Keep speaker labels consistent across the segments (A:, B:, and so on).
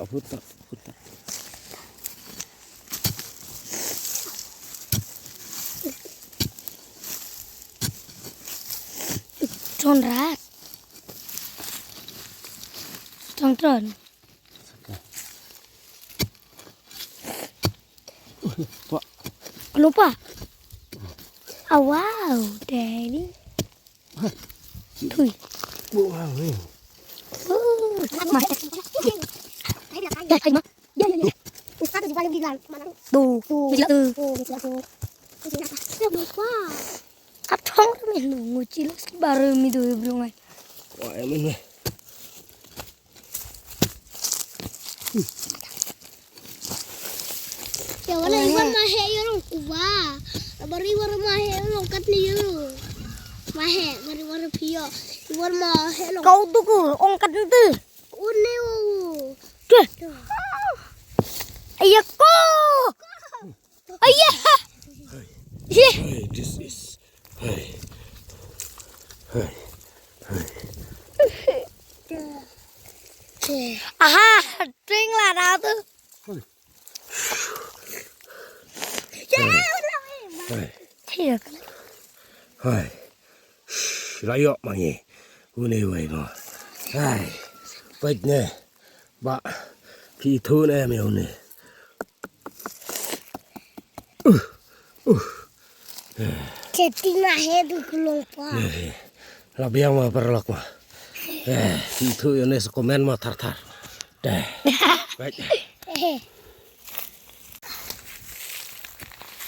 A: putar.
B: Conrat. Contron.
A: Pak.
B: Lupa. Oh, wow, Daddy. Thui.
A: Wow ni.
B: Sama. Ya, kayak mah. Ya. Ustaz juga paling bilang mana? Tuh. Bila tuh. Lupa. Atong min nguci los baru mi tuh belum ay.
A: Wah, emin weh.
C: Ya wala iwan mahe yorong kuba. Bari war mahe yorong kat ni yoro. Mahe bari war piyo. Iwan mahe long.
B: Kau tuh ku ongkat itu.
C: Une wo.
B: Tuh. Ayah ko. Ayah.
A: Hey, this is. Hey.
B: Aha, trinh là nào tư. Thiệt.
A: Hey. Layo mangi. Une wei no. Hey. Bạch nè. Bạ. Phi thun em yêu nè.
C: Jadi mahe tu kelompa.
A: Labiang mah perlok mah. Itu yang nes komen mah tar. Dah. Baik.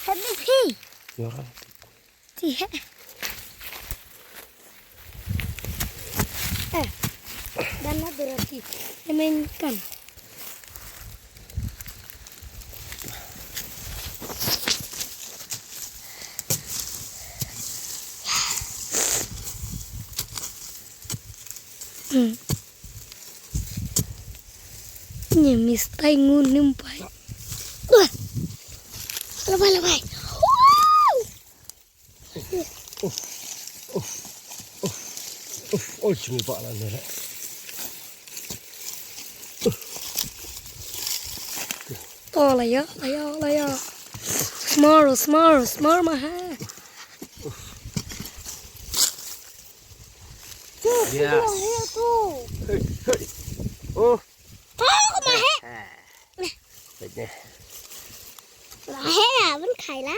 B: Happy pea.
A: Ya.
B: Iya. Dan ada roti. Mainkan. Nyemis tay ngun nimpai. Lebay.
A: Oh, cuma pak lah ni.
B: To là ya. Small mà ha.
A: Yes. Oh.
C: Mahe.
A: Baik ni.
C: Mahe vẫn khai lá.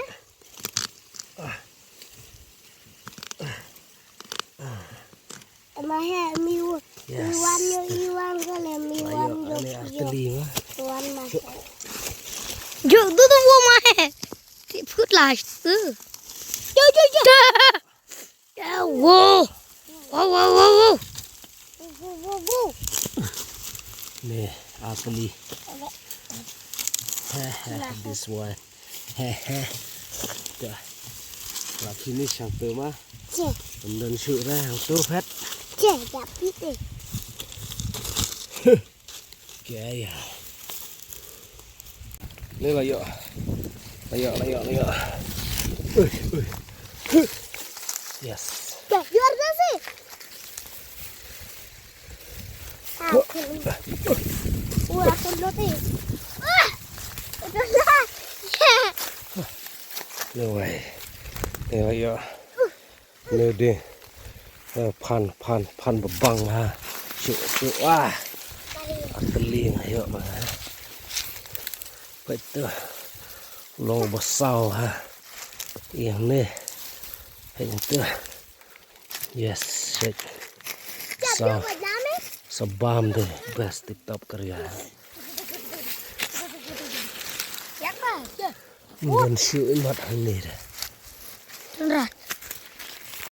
C: Mahe miu. Iwan cái là miwan
A: Ayo, ni arteli mah.
C: Iwan mahe.
B: Dụ tu mua mà. Thì phút lại tư. Chơi. Wow.
A: Ni arteli. This one. Dah. Lagi ni sang tu mah.
C: Chè.
A: Mình sự ra hàng tu hết.
C: Chè đẹp ít đi.
A: Kìa. Đây là dọ. Ui. Yes.
C: Đẹp giọt ra gì? Ui, con nó thì.
A: Như vậy. Đây là dọ. Nếu đi. Pan bebang ha. Sự wah. Arteli ayo mah. Betul. Long besar ha. Yang ni. Itu. Yes, shit. Sabam deh best tip-top kerja.
C: Siapa?
A: Dan syuk mat ni dah.
B: Conrat.